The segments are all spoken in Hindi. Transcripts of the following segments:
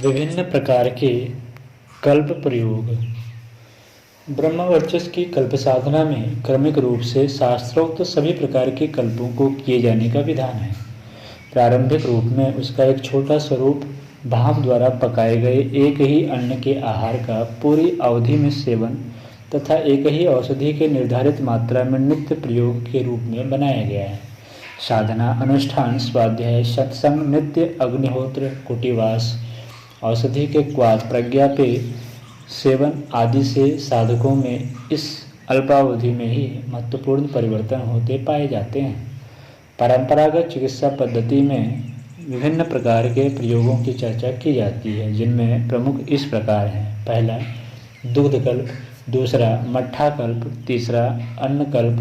विभिन्न प्रकार के कल्प प्रयोग। ब्रह्मवर्चस्व की कल्प साधना में क्रमिक रूप से शास्त्रोक्त सभी प्रकार के कल्पों को किए जाने का विधान है। प्रारंभिक रूप में उसका एक छोटा स्वरूप भाप द्वारा पकाए गए एक ही अन्न के आहार का पूरी अवधि में सेवन तथा एक ही औषधि के निर्धारित मात्रा में नित्य प्रयोग के रूप में बनाया गया है। साधना, अनुष्ठान, स्वाध्याय, सत्संग, नित्य अग्निहोत्र, कुटीवास, औषधि के क्वाथ, प्रज्ञा पे सेवन आदि से साधकों में इस अल्पावधि में ही महत्वपूर्ण परिवर्तन होते पाए जाते हैं। परंपरागत चिकित्सा पद्धति में विभिन्न प्रकार के प्रयोगों की चर्चा की जाती है, जिनमें प्रमुख इस प्रकार हैं। पहला, दुग्ध कल्प। दूसरा, मट्ठा कल्प। तीसरा, अन्न कल्प,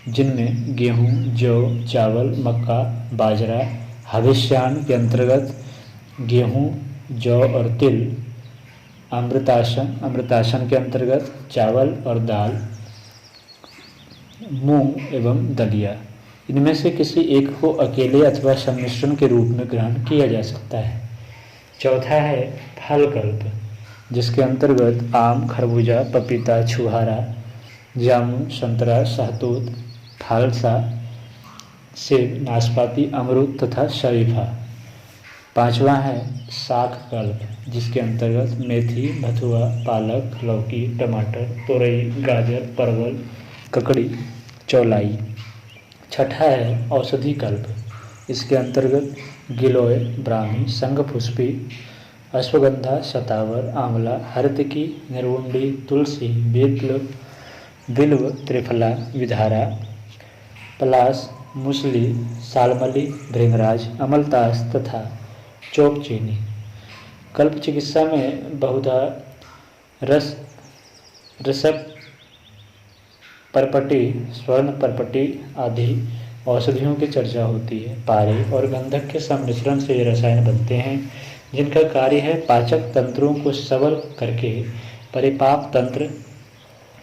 जिनमें गेहूँ, जौ, चावल, मक्का, बाजरा, हविष्यान्न के अंतर्गत गेहूँ, जौ और तिल। अमृतासन के अंतर्गत चावल और दाल, मूंग एवं दलिया। इनमें से किसी एक को अकेले अथवा सम्मिश्रण के रूप में ग्रहण किया जा सकता है। चौथा है फल कल्प, जिसके अंतर्गत आम, खरबूजा, पपीता, छुहारा, जामुन, संतरा, शहतूत, फालसा, सेब, नाशपाती, अमरूद तथा शरीफा। पांचवा है शाक कल्प, जिसके अंतर्गत मेथी, बथुआ, पालक, लौकी, टमाटर, तोरई, गाजर, परवल, ककड़ी, चौलाई। छठा है औषधि कल्प, इसके अंतर्गत गिलोय, ब्राह्मी, शंखपुष्पी, अश्वगंधा, शतावर, आंवला, हरतकी, निर्वुंडी, तुलसी, बिल्व, त्रिफला, विधारा, पलास, मूसली, सालमली, भृंगराज, अमलतास तथा चौक चीनी। कल्प चिकित्सा में बहुधा रसक, परपटी, स्वर्ण परपटी आदि औषधियों की चर्चा होती है। पारे और गंधक के सम्मिश्रण से ये रसायन बनते हैं, जिनका कार्य है पाचक तंत्रों को सबल करके परिपाक तंत्र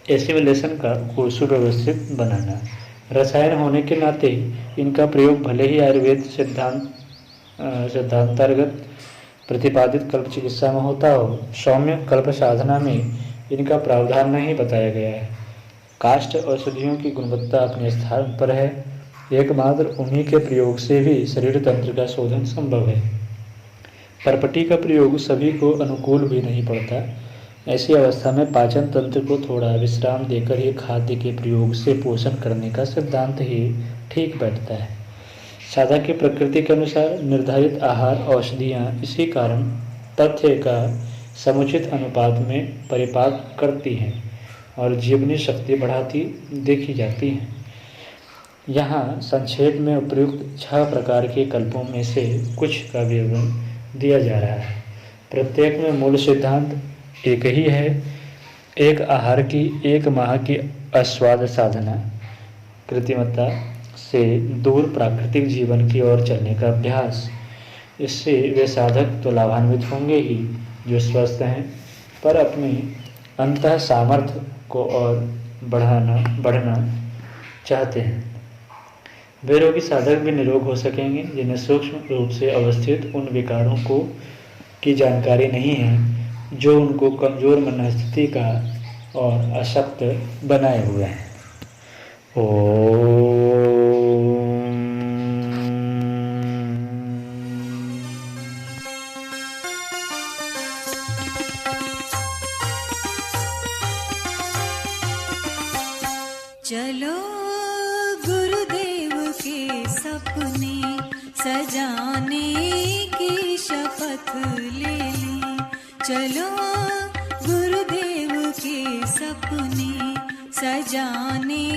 एसिमिलेशन को सुव्यवस्थित बनाना। रसायन होने के नाते इनका प्रयोग भले ही आयुर्वेद सिद्धांतांतर्गत प्रतिपादित कल्प चिकित्सा में होता हो, सौम्य कल्प साधना में इनका प्रावधान नहीं बताया गया है। काष्ठ औषधियों की गुणवत्ता अपने स्थान पर है, एकमात्र उन्हीं के प्रयोग से भी शरीर तंत्र का शोधन संभव है। परपटी का प्रयोग सभी को अनुकूल भी नहीं पड़ता। ऐसी अवस्था में पाचन तंत्र को थोड़ा विश्राम देकर ही खाद्य के प्रयोग से पोषण करने का सिद्धांत ही ठीक बैठता है। साधक की प्रकृति के अनुसार निर्धारित आहार औषधियाँ इसी कारण तथ्य का समुचित अनुपात में परिपाक करती हैं और जीवनी शक्ति बढ़ाती देखी जाती हैं। यहाँ संक्षेप में उपयुक्त 6 प्रकार के कल्पों में से कुछ का विवरण दिया जा रहा है। प्रत्येक में मूल सिद्धांत एक ही है। एक आहार की 1 माह की आस्वाद साधना, कृत्रिमता से दूर प्राकृतिक जीवन की ओर चलने का अभ्यास। इससे वे साधक तो लाभान्वित होंगे ही जो स्वस्थ हैं, पर अपनी अंतः सामर्थ्य को और बढ़ना चाहते हैं। वे रोगी साधक भी निरोग हो सकेंगे, जिन्हें सूक्ष्म रूप से अवस्थित उन विकारों की जानकारी नहीं है जो उनको कमजोर मनस्थिति का और अशक्त बनाए हुए हैं। चलो गुरुदेव के सपने सजाने की शपथ ले लें। चलो गुरुदेव के सपने सजाने